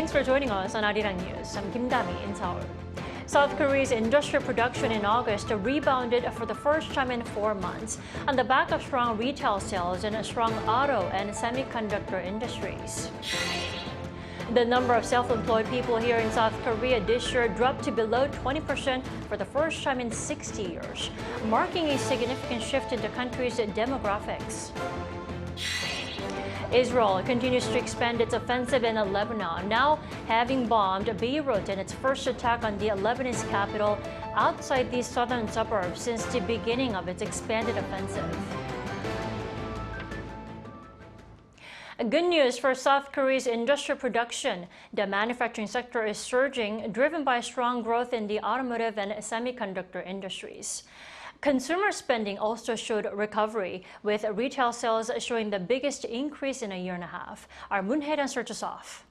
Thanks for joining us on Arirang News. I'm Kim Dami in Seoul. South Korea's industrial production in August rebounded for the first time in 4 months on the back of strong retail sales in strong auto and semiconductor industries. The number of self-employed people here in South Korea this year dropped to below 20% for the first time in 60 years, marking a significant shift in the country's demographics. Israel continues to expand its offensive in Lebanon, now having bombed Beirut in its first attack on the Lebanese capital outside the southern suburbs since the beginning of its expanded offensive. Good news for South Korea's industrial production. The manufacturing sector is surging, driven by strong growth in the automotive and semiconductor industries. Consumer spending also showed recovery, with retail sales showing the biggest increase in a year and a half. Our Moon Hae-ryun starts us off.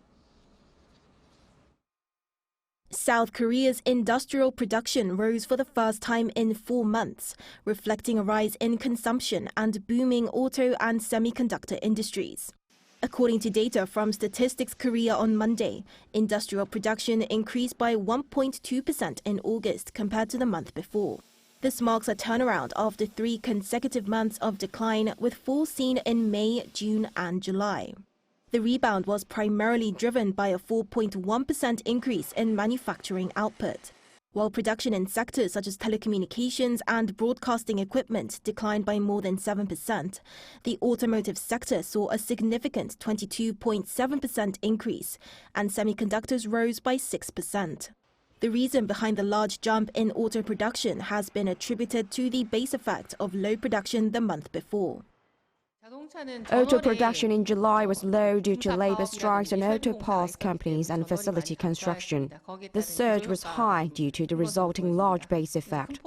South Korea's industrial production rose for the first time in 4 months, reflecting a rise in consumption and booming auto and semiconductor industries. According to data from Statistics Korea on Monday, industrial production increased by 1.2% in August compared to the month before. This marks a turnaround after 3 consecutive months of decline, with falls seen in May, June and July. The rebound was primarily driven by a 4.1% increase in manufacturing output, while production in sectors such as telecommunications and broadcasting equipment declined by more than 7%. The automotive sector saw a significant 22.7% increase, and semiconductors rose by 6%. The reason behind the large jump in auto production has been attributed to the base effect of low production the month before. Auto production in July was low due to labor strikes on auto parts companies and facility construction. The surge was high due to the resulting large base effect.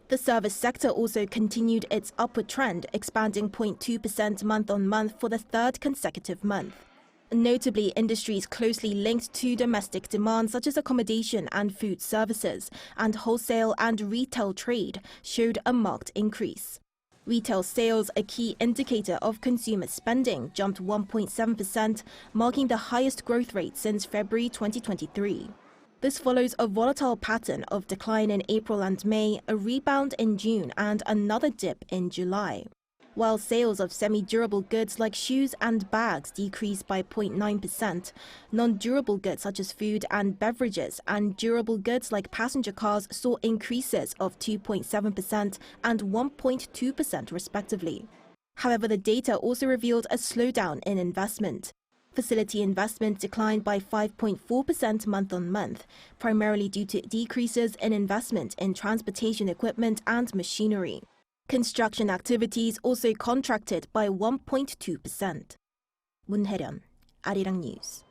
The service sector also continued its upward trend, expanding 0.2% month-on-month for the 3rd consecutive month. Notably, industries closely linked to domestic demand such as accommodation and food services and wholesale and retail trade showed a marked increase. Retail sales, a key indicator of consumer spending, jumped 1.7%, marking the highest growth rate since February 2023. This follows a volatile pattern of decline in April and May, a rebound in June and another dip in July. While sales of semi-durable goods like shoes and bags decreased by 0.9%, non-durable goods such as food and beverages and durable goods like passenger cars saw increases of 2.7% and 1.2% respectively. However, the data also revealed a slowdown in investment. Facility investment declined by 5.4% month-on-month, primarily due to decreases in investment in transportation equipment and machinery. Construction activities also contracted by 1.2%. Moon Hae-ryun, Arirang News.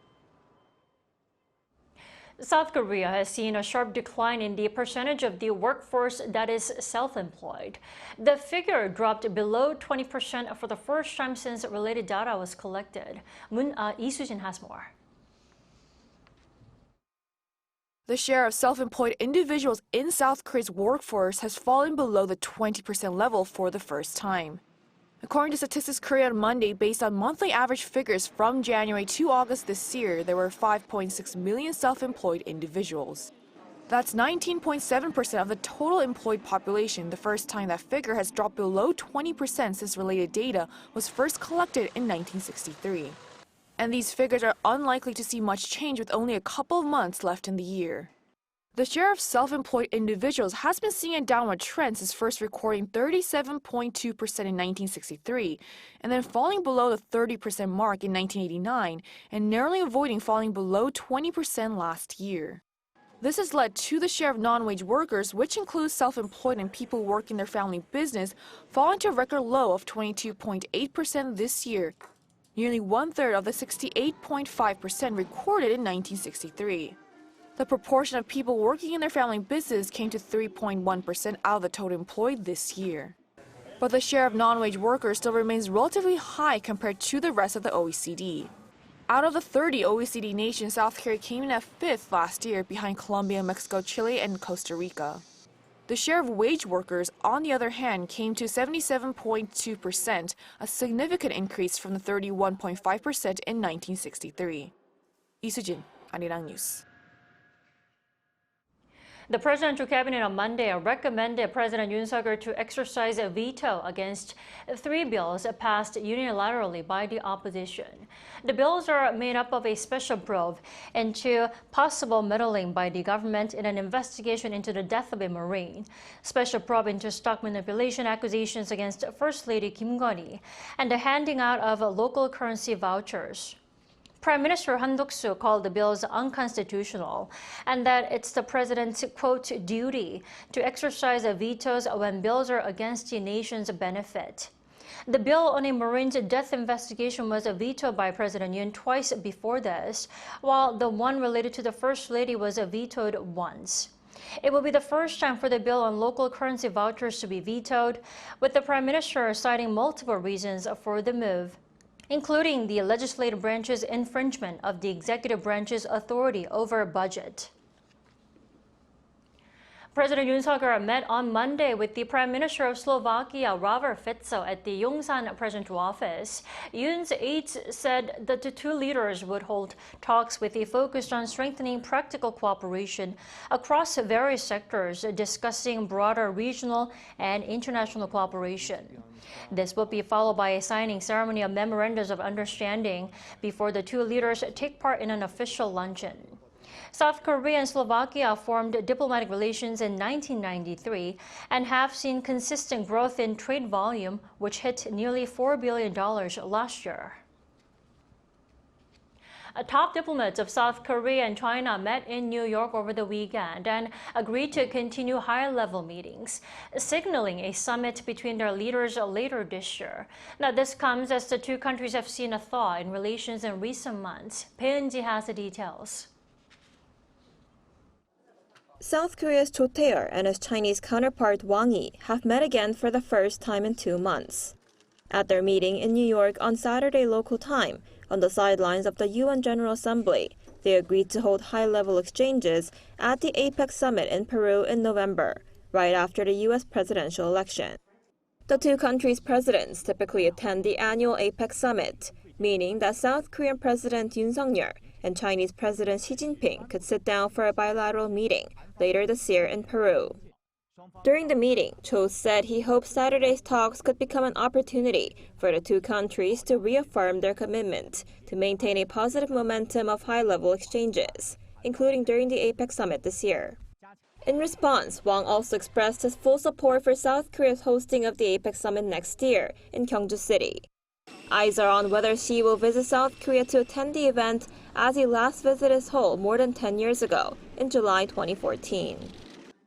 South Korea has seen a sharp decline in the percentage of the workforce that is self-employed. The figure dropped below 20% for the first time since related data was collected. Lee Soo-jin has more. The share of self-employed individuals in South Korea's workforce has fallen below the 20% level for the first time. According to Statistics Korea on Monday, based on monthly average figures from January to August this year, there were 5.6 million self-employed individuals. That's 19.7% of the total employed population, the first time that figure has dropped below 20% since related data was first collected in 1963. And these figures are unlikely to see much change with only a couple of months left in the year. The share of self-employed individuals has been seeing a downward trend since first recording 37.2% in 1963, and then falling below the 30% mark in 1989, and narrowly avoiding falling below 20% last year. This has led to the share of non-wage workers, which includes self-employed and people working their family business, falling to a record low of 22.8% this year, nearly 1/3 of the 68.5% recorded in 1963. The proportion of people working in their family business came to 3.1% out of the total employed this year. But the share of non-wage workers still remains relatively high compared to the rest of the OECD. Out of the 30 OECD nations, South Korea came in at 5th last year, behind Colombia, Mexico, Chile, and Costa Rica. The share of wage workers, on the other hand, came to 77.2%, a significant increase from the 31.5% in 1963. Isujin, Arirang News. The presidential cabinet on Monday recommended President Yoon-Xi to exercise a veto against 3 bills passed unilaterally by the opposition. The bills are made up of a special probe into possible meddling by the government in an investigation into the death of a Marine, special probe into stock manipulation accusations against First Lady Kim Gun-hee, and the handing out of local currency vouchers. Prime Minister Han Duck-soo called the bills unconstitutional and that it's the president's, quote, duty to exercise vetoes when bills are against the nation's benefit. The bill on a Marine's death investigation was vetoed by President Yoon twice before this, while the one related to the First Lady was vetoed once. It will be the first time for the bill on local currency vouchers to be vetoed, with the Prime Minister citing multiple reasons for the move, including the legislative branch's infringement of the executive branch's authority over budget. President Yoon-Xi met on Monday with the Prime Minister of Slovakia, Robert Fico, at the Yongsan presidential office. Yoon's aides said that the two leaders would hold talks with a focus on strengthening practical cooperation across various sectors, discussing broader regional and international cooperation. This will be followed by a signing ceremony of memorandums of understanding before the two leaders take part in an official luncheon. South Korea and Slovakia formed diplomatic relations in 1993 and have seen consistent growth in trade volume, which hit nearly $4 billion last year. Top diplomats of South Korea and China met in New York over the weekend and agreed to continue high-level meetings, signaling a summit between their leaders later this year. Now, this comes as the two countries have seen a thaw in relations in recent months. Peun-ji has the details. South Korea's Cho Tae-yeol and his Chinese counterpart Wang Yi have met again for the first time in 2 months. At their meeting in New York on Saturday local time, on the sidelines of the UN General Assembly, they agreed to hold high-level exchanges at the APEC summit in Peru in November, right after the U.S. presidential election. The two countries' presidents typically attend the annual APEC summit, meaning that South Korean President Yoon and Chinese President Xi Jinping could sit down for a bilateral meeting later this year in Peru. During the meeting, Cho said he hopes Saturday's talks could become an opportunity for the two countries to reaffirm their commitment to maintain a positive momentum of high-level exchanges, including during the APEC summit this year. In response, Wang also expressed his full support for South Korea's hosting of the APEC summit next year in Gyeongju City. Eyes are on whether Xi will visit South Korea to attend the event, as he last visited Seoul more than 10 years ago, in July 2014.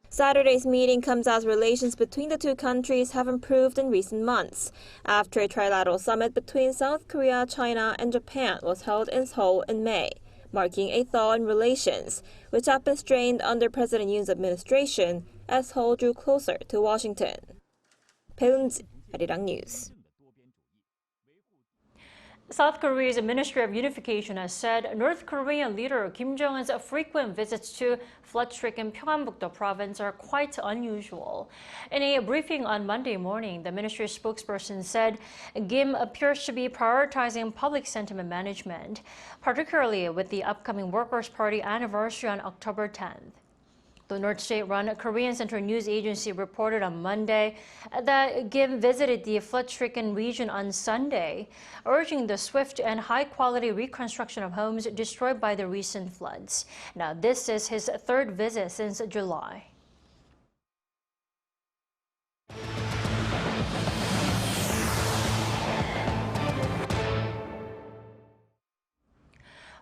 Saturday's meeting comes as relations between the two countries have improved in recent months, after a trilateral summit between South Korea, China, and Japan was held in Seoul in May, marking a thaw in relations, which have been strained under President Yoon's administration as Seoul drew closer to Washington. Peun-ji, Arirang News. South Korea's Ministry of Unification has said North Korean leader Kim Jong-un's frequent visits to flood-stricken Pyeongbuk-do province are quite unusual. In a briefing on Monday morning, the ministry's spokesperson said Kim appears to be prioritizing public sentiment management, particularly with the upcoming Workers' Party anniversary on October 10th. The North State-run Korean Central News Agency reported on Monday that Kim visited the flood-stricken region on Sunday, urging the swift and high-quality reconstruction of homes destroyed by the recent floods. Now, this is his third visit since July.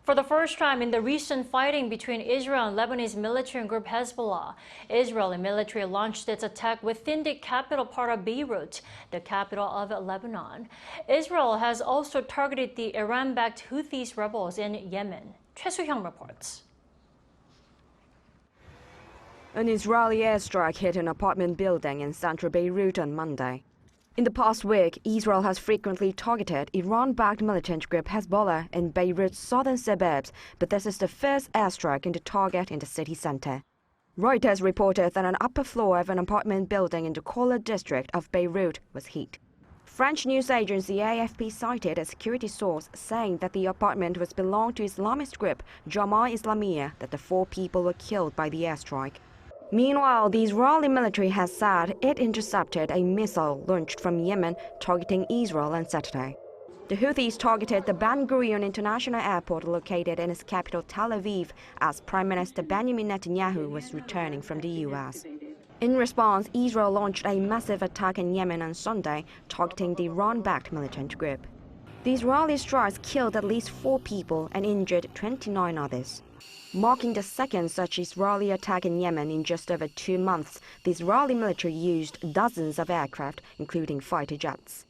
For the first time in the recent fighting between Israel and Lebanese military group Hezbollah, Israeli military launched its attack within the capital part of Beirut, the capital of Lebanon. Israel has also targeted the Iran-backed Houthis rebels in Yemen. Choi Soo-hyung reports. An Israeli airstrike hit an apartment building in central Beirut on Monday. In the past week, Israel has frequently targeted Iran-backed militant group Hezbollah in Beirut's southern suburbs, but this is the first airstrike in the target in the city center. Reuters reported that an upper floor of an apartment building in the Kola district of Beirut was hit. French news agency AFP cited a security source saying that the apartment was belonged to Islamist group Jamaat Islamiyah, that the 4 people were killed by the airstrike. Meanwhile, the Israeli military has said it intercepted a missile launched from Yemen targeting Israel on Saturday. The Houthis targeted the Ben Gurion International Airport located in its capital Tel Aviv as Prime Minister Benjamin Netanyahu was returning from the US. In response, Israel launched a massive attack in Yemen on Sunday, targeting the Iran-backed militant group. The Israeli strikes killed at least 4 people and injured 29 others. Marking the second such Israeli attack in Yemen in just over 2 months, the Israeli military used dozens of aircraft, including fighter jets.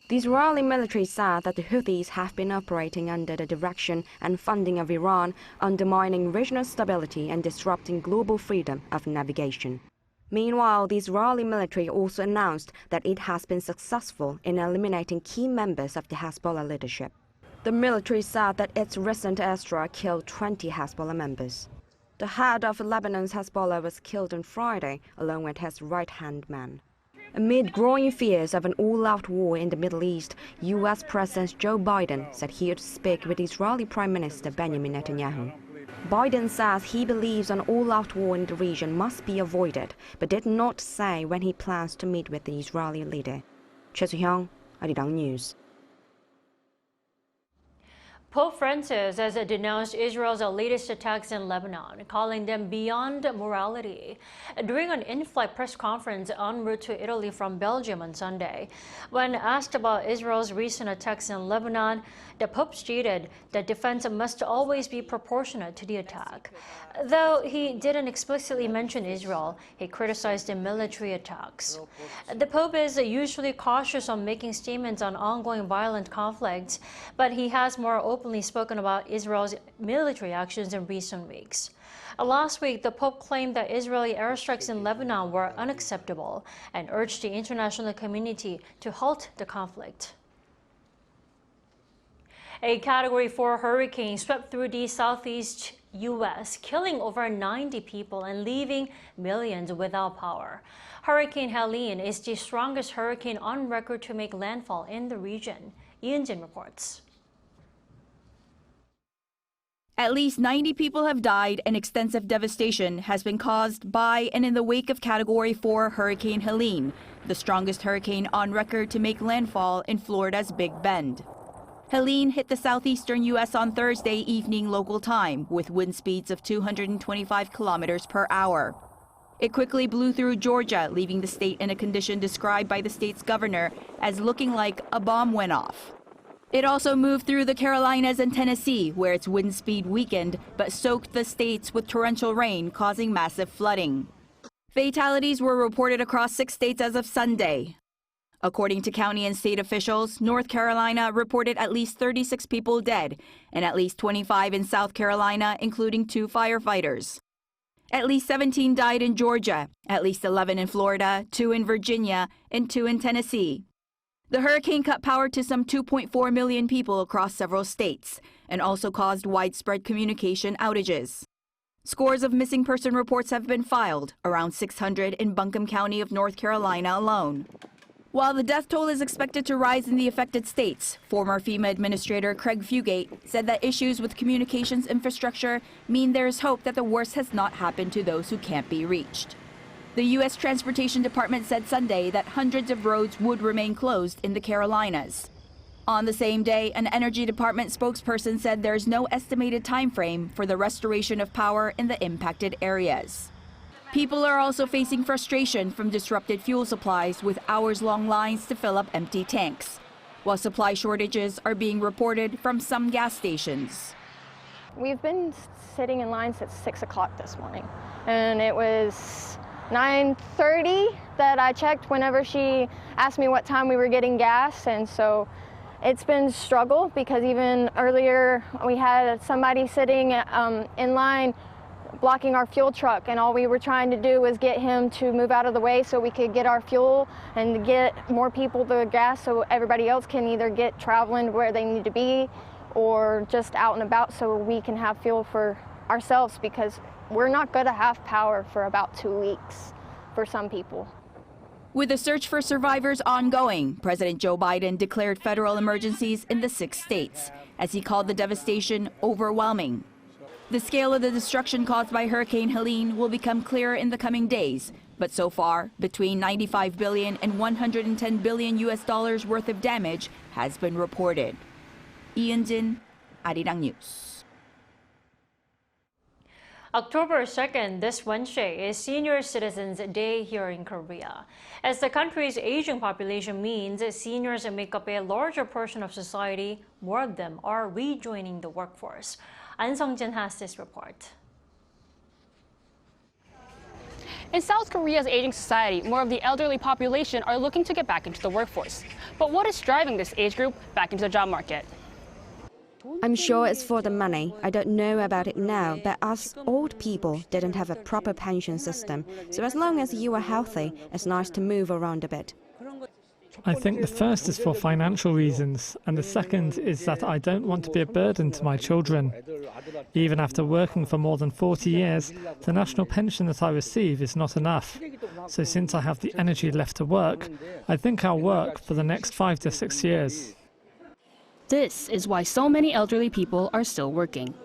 The Israeli military said that the Houthis have been operating under the direction and funding of Iran, undermining regional stability and disrupting global freedom of navigation. Meanwhile, the Israeli military also announced that it has been successful in eliminating key members of the Hezbollah leadership. The military said that its recent airstrike killed 20 Hezbollah members. The head of Lebanon's Hezbollah was killed on Friday, along with his right-hand man. Amid growing fears of an all-out war in the Middle East, U.S. President Joe Biden said he would speak with Israeli Prime Minister Benjamin Netanyahu. Biden says he believes an all-out war in the region must be avoided, but did not say when he plans to meet with the Israeli leader. Choi Soo-hyung, Arirang News. Pope Francis has denounced Israel's latest attacks in Lebanon, calling them beyond morality. During an in-flight press conference en route to Italy from Belgium on Sunday, when asked about Israel's recent attacks in Lebanon, the Pope stated that defense must always be proportionate to the attack. Though he didn't explicitly mention Israel, he criticized the military attacks. The Pope is usually cautious on making statements on ongoing violent conflicts, but he has more openly spoken about Israel's military actions in recent weeks. Last week, the Pope claimed that Israeli airstrikes in Lebanon were unacceptable and urged the international community to halt the conflict. A Category 4 hurricane swept through the southeast U.S., killing over 90 people and leaving millions without power. Hurricane Helene is the strongest hurricane on record to make landfall in the region. Yoon-Xi reports. At least 90 people have died and extensive devastation has been caused by and in the wake of Category 4 Hurricane Helene, the strongest hurricane on record to make landfall in Florida's Big Bend. Helene hit the southeastern U.S. on Thursday evening local time with wind speeds of 225 kilometers per hour. It quickly blew through Georgia, leaving the state in a condition described by the state's governor as looking like a bomb went off. It also moved through the Carolinas and Tennessee, where its wind speed weakened but soaked the states with torrential rain, causing massive flooding. Fatalities were reported across 6 states as of Sunday. According to county and state officials, North Carolina reported at least 36 people dead and at least 25 in South Carolina, including 2 firefighters. At least 17 died in Georgia, at least 11 in Florida, 2 in Virginia, and 2 in Tennessee. The hurricane cut power to some 2.4 million people across several states and also caused widespread communication outages. Scores of missing person reports have been filed, around 600 in Buncombe County of North Carolina alone. While the death toll is expected to rise in the affected states, former FEMA Administrator Craig Fugate said that issues with communications infrastructure mean there is hope that the worst has not happened to those who can't be reached. The U.S. Transportation Department said Sunday that hundreds of roads would remain closed in the Carolinas. On the same day, an Energy Department spokesperson said there is no estimated time frame for the restoration of power in the impacted areas. People are also facing frustration from disrupted fuel supplies with hours-long lines to fill up empty tanks, while supply shortages are being reported from some gas stations. We've been sitting in line since 6 o'clock this morning, and it was 9:30 that I checked whenever she asked me what time we were getting gas, and so it's been a struggle because even earlier we had somebody sitting in line blocking our fuel truck, and all we were trying to do was get him to move out of the way so we could get our fuel and get more people the gas so everybody else can either get traveling where they need to be or just out and about so we can have fuel for ourselves, because we're not going to have power for about 2 weeks for some people. With the search for survivors ongoing, President Joe Biden declared federal emergencies in the 6 states, as he called the devastation overwhelming. The scale of the destruction caused by Hurricane Helene will become clearer in the coming days, but so far, between $95 billion and $110 billion worth of damage has been reported. Yoon-Xi, Arirang News. October 2nd, this Wednesday, is Senior Citizens Day here in Korea. As the country's aging population means seniors make up a larger portion of society, more of them are rejoining the workforce. An Sung-jin has this report. In South Korea's aging society, more of the elderly population are looking to get back into the workforce. But what is driving this age group back into the job market? I'm sure it's for the money. I don't know about it now, but us old people didn't have a proper pension system. So as long as you are healthy, it's nice to move around a bit. I think the first is for financial reasons, and the second is that I don't want to be a burden to my children. Even after working for more than 40 years, the national pension that I receive is not enough. So since I have the energy left to work, I think I'll work for the next 5 to 6 years. This is why so many elderly people are still working.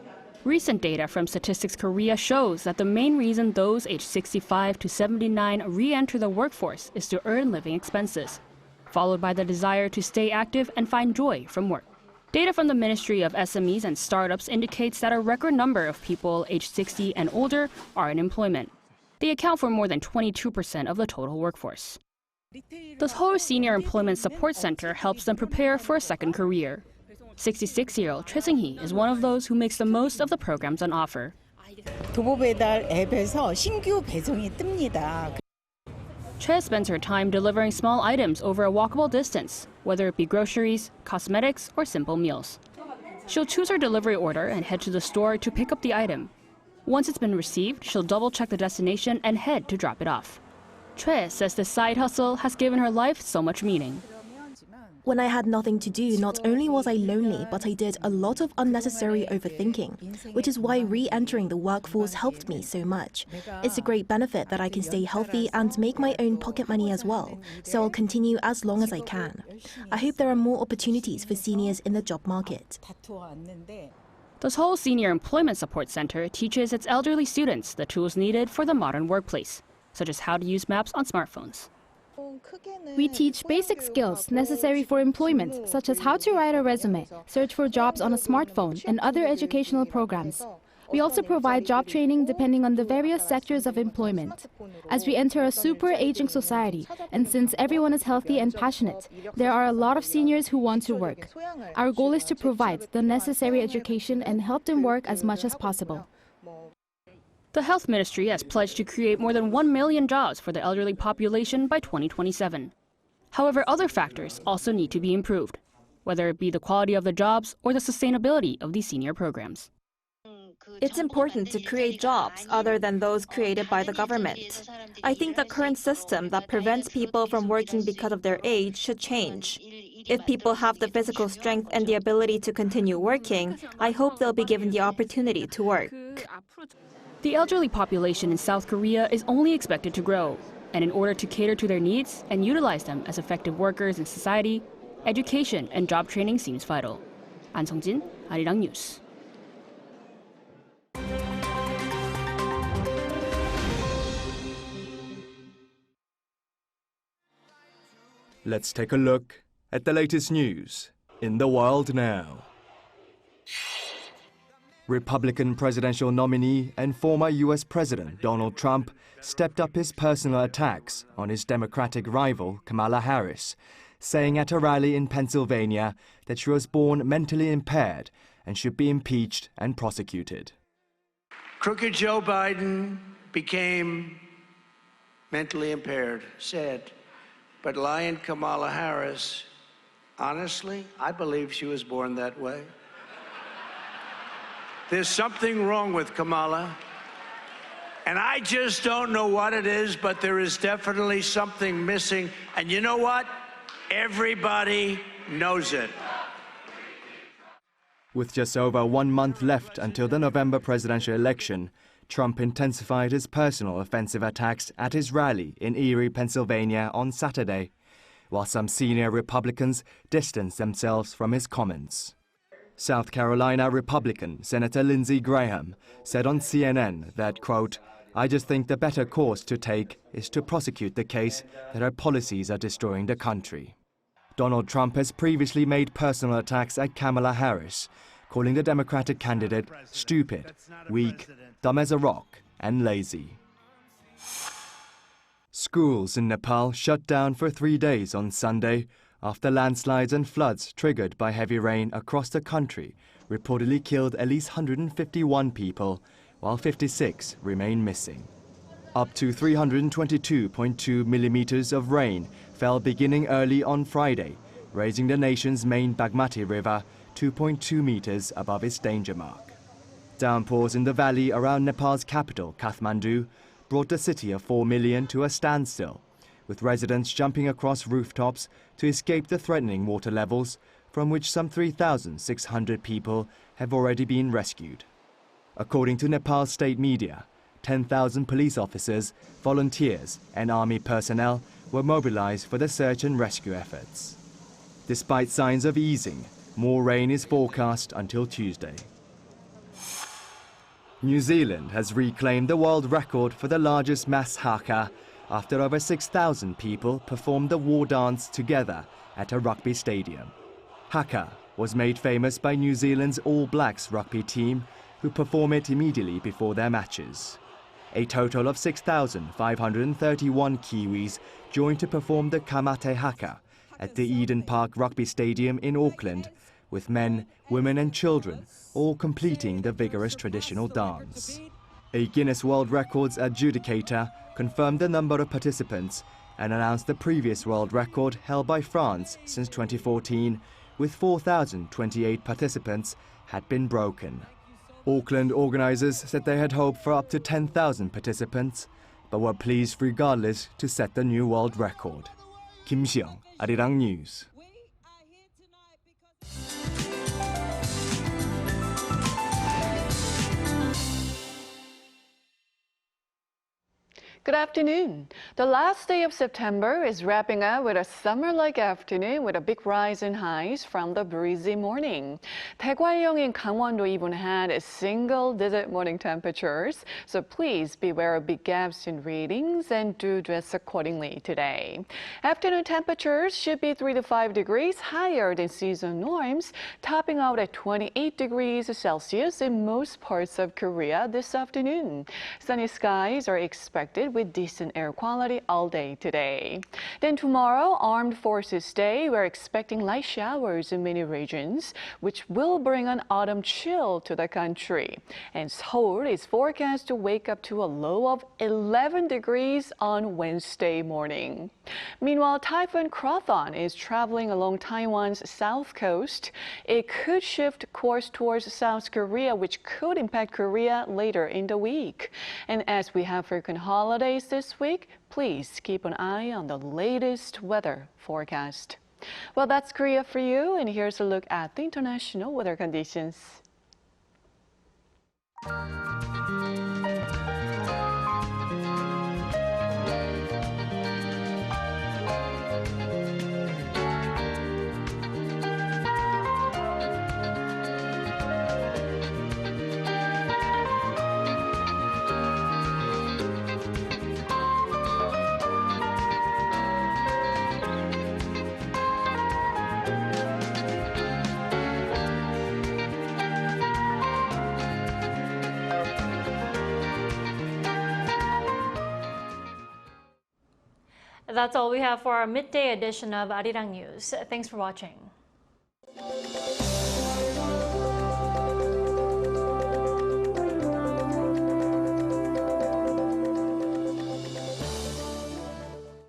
Recent data from Statistics Korea shows that the main reason those aged 65 to 79 re-enter the workforce is to earn living expenses, followed by the desire to stay active and find joy from work. Data from the Ministry of SMEs and Startups indicates that a record number of people aged 60 and older are in employment. They account for more than 22% of the total workforce. The Seoul Senior Employment Support Center helps them prepare for a second career. 66-year-old Choi Seung-hee is one of those who makes the most of the programs on offer. 도보배달 앱에서 신규 배송이 뜹니다. Choi spends her time delivering small items over a walkable distance, whether it be groceries, cosmetics, or simple meals. She'll choose her delivery order and head to the store to pick up the item. Once it's been received, she'll double-check the destination and head to drop it off. Choi says this side hustle has given her life so much meaning. When I had nothing to do, not only was I lonely, but I did a lot of unnecessary overthinking, which is why re-entering the workforce helped me so much. It's a great benefit that I can stay healthy and make my own pocket money as well, so I'll continue as long as I can. I hope there are more opportunities for seniors in the job market. The Seoul Senior Employment Support Center teaches its elderly students the tools needed for the modern workplace, such as how to use maps on smartphones. We teach basic skills necessary for employment, such as how to write a resume, search for jobs on a smartphone, and other educational programs. We also provide job training depending on the various sectors of employment. As we enter a super aging society, and since everyone is healthy and passionate, there are a lot of seniors who want to work. Our goal is to provide the necessary education and help them work as much as possible. The Health Ministry has pledged to create more than 1 million jobs for the elderly population by 2027. However, other factors also need to be improved, whether it be the quality of the jobs or the sustainability of these senior programs. It's important to create jobs other than those created by the government. I think the current system that prevents people from working because of their age should change. If people have the physical strength and the ability to continue working, I hope they'll be given the opportunity to work. The elderly population in South Korea is only expected to grow, and in order to cater to their needs and utilize them as effective workers in society, education and job training seems vital. An Sung-jin, Arirang News. Let's take a look at the latest news in the world now. Republican presidential nominee and former U.S. President Donald Trump stepped up his personal attacks on his Democratic rival Kamala Harris, saying at a rally in Pennsylvania that she was born mentally impaired and should be impeached and prosecuted. Crooked Joe Biden became mentally impaired, sad. But lying Kamala Harris, honestly, I believe she was born that way. There's something wrong with Kamala, and I just don't know what it is, but there is definitely something missing. And you know what? Everybody knows it. With just over 1 month left until the November presidential election, Trump intensified his personal offensive attacks at his rally in Erie, Pennsylvania on Saturday, while some senior Republicans distanced themselves from his comments. South Carolina Republican Senator Lindsey Graham said on CNN that, quote, "I just think the better course to take is to prosecute the case that our policies are destroying the country." Donald Trump has previously made personal attacks at Kamala Harris, calling the Democratic candidate stupid, weak, dumb as a rock, and lazy. Schools in Nepal shut down for 3 days on Sunday after landslides and floods triggered by heavy rain across the country reportedly killed at least 151 people, while 56 remain missing. Up to 322.2 millimeters of rain fell beginning early on Friday, raising the nation's main Bagmati River 2.2 meters above its danger mark. Downpours in the valley around Nepal's capital, Kathmandu, brought the city of 4 million to a standstill, with residents jumping across rooftops to escape the threatening water levels, from which some 3,600 people have already been rescued. According to Nepal state media, 10,000 police officers, volunteers, and army personnel were mobilized for the search and rescue efforts. Despite signs of easing, more rain is forecast until Tuesday. New Zealand has reclaimed the world record for the largest mass haka after over 6,000 people performed the war dance together at a rugby stadium. Haka was made famous by New Zealand's All Blacks rugby team, who perform it immediately before their matches. A total of 6,531 Kiwis joined to perform the Kamate Haka at the Eden Park Rugby Stadium in Auckland, with men, women and children all completing the vigorous traditional dance. A Guinness World Records adjudicator confirmed the number of participants and announced the previous world record held by France since 2014, with 4,028 participants, had been broken. Auckland organisers said they had hoped for up to 10,000 participants, but were pleased regardless to set the new world record. Kim Seong, Arirang News. Good afternoon. The last day of September is wrapping up with a summer-like afternoon with a big rise in highs from the breezy morning. Taegwallyeong in Gangwon-do even had single-digit morning temperatures, so please beware of big gaps in readings and do dress accordingly today. Afternoon temperatures should be 3 to 5 degrees higher than season norms, topping out at 28 degrees Celsius in most parts of Korea this afternoon. Sunny skies are expected with decent air quality all day today. Then tomorrow, Armed Forces Day, we're expecting light showers in many regions, which will bring an autumn chill to the country. And Seoul is forecast to wake up to a low of 11 degrees on Wednesday morning. Meanwhile, Typhoon Krathon is traveling along Taiwan's south coast. It could shift course towards South Korea, which could impact Korea later in the week. And as we have frequent holidays this week, please keep an eye on the latest weather forecast. Well, that's Korea for you, and here's a look at the international weather conditions. That's all we have for our midday edition of Arirang News. Thanks for watching.